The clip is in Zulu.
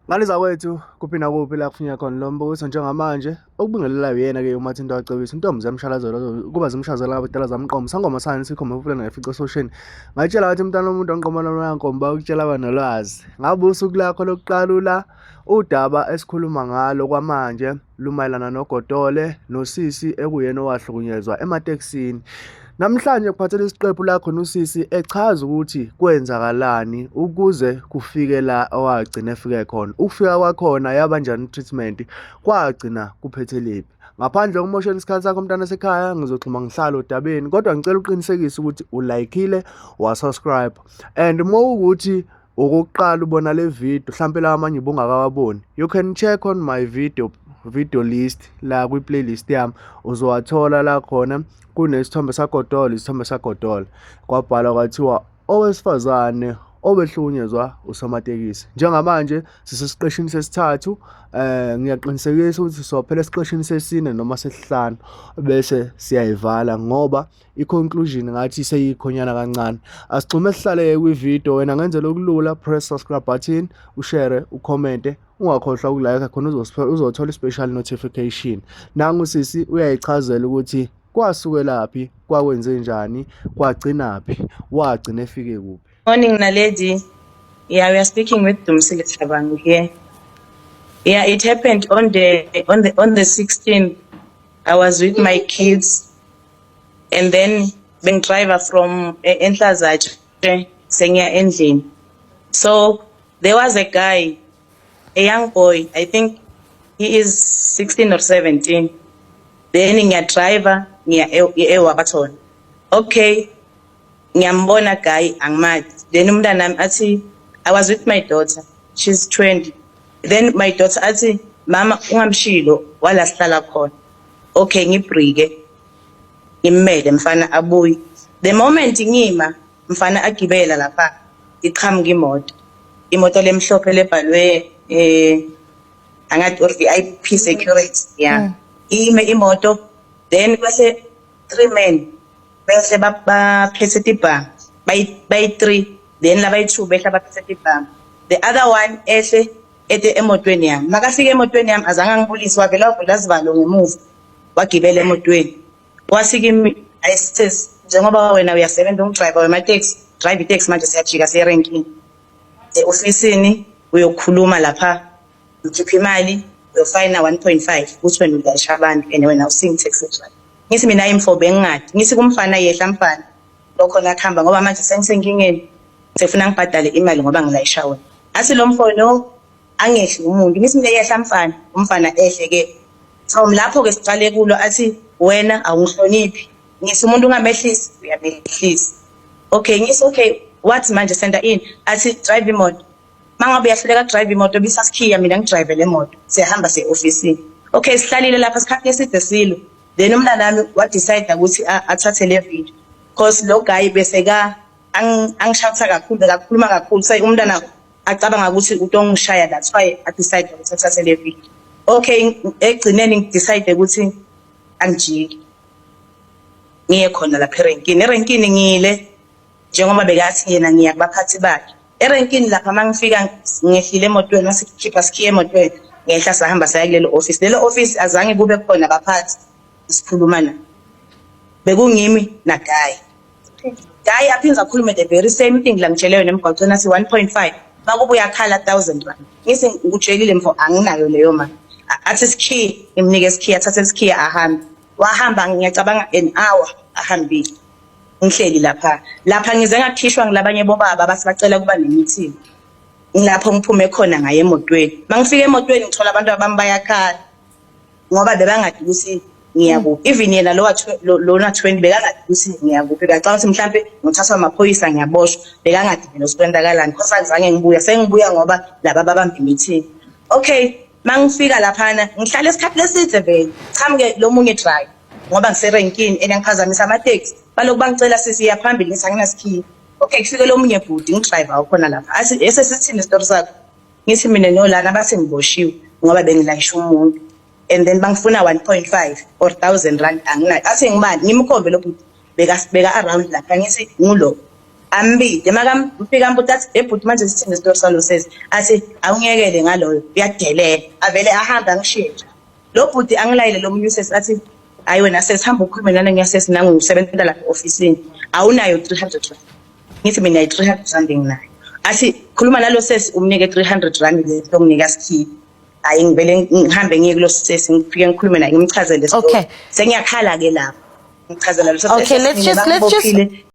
Ngaliza kwethu kuphi nakuphi la kufuneka khona lo mbuso njengamanje okubingelelayo yena-ke uMathinta wacebisa intombi zemshalazelo kuba zimshazela abadala zamqomo sangoma sani sikhomba ukufulana ngefico sosheni ngayitshela ngathi umntwana womuntu wanqomana lwankomba bayokutshela abanolwazi ngabe usuku lakho lokuqalula udaba esikhuluma ngalo kwamanje lumayelana nogodole nosisi ekuyena owahlukunyezwa ematekisini. Namhlanje kuphathele isiqephu lakho nosisi echaza ukuthi kwenzakalani ukuze kufike la owagcina efike khona. Ukufika kwakhona yabanjani treatment kwagcina kuphethe lephi. Ngaphandle kokumoshela isikhathi sakho mntana sekhaya ngizoxhuma ngihlala odabeni kodwa ngicela uqinisekise ukuthi ulikile wasubscribe and mawukuthi okokuqala ubona le video mhlambe la amanye ubungakawaboni you can check on my video list la kwi playlist yami uzowathola la khona kunesithombe sagodolo isithombe sagodolo kwabhalwa kwathiwa owesifazane obehlukunyezwa uSomatekisi. Njengamanje sisesiqeshini sesithathu ngiyaqinisekisa ukuthi sophela esiqeshini sesine noma sesihlanu bese siyayivala ngoba i-conclusion ngathi seyikhonyana kancane. Asixhume sihlale kwi-video wena ngenze lokulula press subscribe button ushare ucommente ungakhohlwa ukulike khona uzothola i-special notification. Nangu sisi uyayichazela ukuthi kwasukelaphi kwakwenze njani kwagcinaphi wagcina efike kuphi. Morning, Naledi. Yeah, we are speaking with Dumsile Tlhabang here. Yeah, it happened on the 16th. I was with my kids, and then being driver from Enhlazatshe, Senya Endlini. So there was a guy, a young boy. I think he is 16 or 17. Then in your driver, near Ewabaton. Okay. Ngiyambona guy angimathi. Then umntana athi I was with my daughter, she's 20. Then my daughter athi mama ungamshilo wala sihlala khona. Okay ngibrike ngimele mfana abuyi. The moment ngima mfana agibela lapha iqhamuka imoto lemhlophe lebhalwe angathi or VIP security yeah. Ime imoto then kwase 3 men bese baphethe tibhanga bayi-3 then labayi-2 behla baphethe tibhanga. The other one ehle ete emotweni yami makafika emotweni yami azange angibulise wavela wavula izivalo ngemuva wagibela emotweni wasika ayisithesi njengoba wena uyasebenza ungidriver wemateksi drive itaxi manje siyajika siyerenkini ofisini uyokhuluma lapha ukhipha imali uyofayina 1.5 ukuthi wena ulayisha abantu and wena using taxi driver. Ngithi mina imfobe engingadi ngithi kumfana yehla mfana lokho nakhamba ngoba manje sengisenkingeni sefuna ngibhadale imali ngoba ngilayisha wena athi lo mfono angehli umuntu ngithi mina yehla mfana umfana ehle ke from lapho ke siqale kulo athi wena awungihloniphi ngithi umuntu ungamehlisi uyamehlisa. Okay ngithi okay what manje senda in athi drive imoto mangabe uyahluleka drive imoto bisasikhiya mina ngidrive le moto siyahamba office. Okay sihlalile lapha isikhathi eside silo. Then umntana nami wa decide ukuthi athathe le video because lo guy bese ka angishayisa kakhulu kakhuluma kakhulu say umntana acabanga ukuthi utongishaya that's why I decide ukuthi athathe le video. Okay egcineni ngidecide ukuthi angijiki ngiye khona lapha erenkini ngile njengoba bekathi yena ngiya kubaphathi bakhe erenkini lapha mangifika ngehlile emotweni masikhipha sikhiye emotweni ngehla sahamba saya kulelo office. Lelo office azange kube khona abaphathi sikhuluma na bekungimi na guy aphinza akhulume the very same thing la ngitsheleyo nemgwaqweni athi 1.5 makuba uyakhala 1000 rand ngise ngikutshelile mfo anginayo leyo mali athi sikhiye imnike sikhiye athathe sikhiye ahambe wahamba ngiyacabanga an hour ahambile ngihleli lapha ngize ngakhishwa ngilabanye bobaba basibacela kuba nemeeting ngilapho ngiphume khona ngaye emotweni mangifika emotweni ngithola abantu abambayakhala ngoba bebangadi ukuthi ngiyakuphi even yena lona 20 bekangadi ukuthi ngiyakuphi ngicabanga ukuthi mhlambe ngithathwa amaphoyisa ngiyaboshwa bekangadi mina usikwenzakalani because angizange sengibuya ngoba laba babamba meeting. Okay mangifika laphana ngihlala isikhathi leside vele chamuke lo munye drive ngoba ngiserenkini engiphazamisa amateksi baloku bangicela sisiya phambili ngithi anginasikhiye. Okay kufike lo munye bhuti ngidriver awukhona lapha athi esesithini story sakho ngithi mina nolana base ngiboshiwe ngoba bengilayisha umuntu and then bangifuna 1.5 or 1000 rand anginayo athi ngibani ngimkhombe lo bhuti beka around lapha ngithi ngulo ambide makamfika mbuthi athi ebhuti manje sithenge isitoro salo sesi athi awungiyekele ngaloyo uyadelela avele ahamba angishintsha lo bhuti angilayele lo munye usesi athi hayi wena sesihamba ukhulume nana ngiyasesi nangisebenza la officeini awunayo 300 rand ngithi mina 300 rand nginayo athi khuluma nalo sesi umnike 300 rand leso nginika sikhi hayi ngivele ngihambe ngiye kulo sesi ngifike ngikhulume naye ngimchazele Okay. sengiyakhala ke lapho ngichazela lo sesi Okay, let's just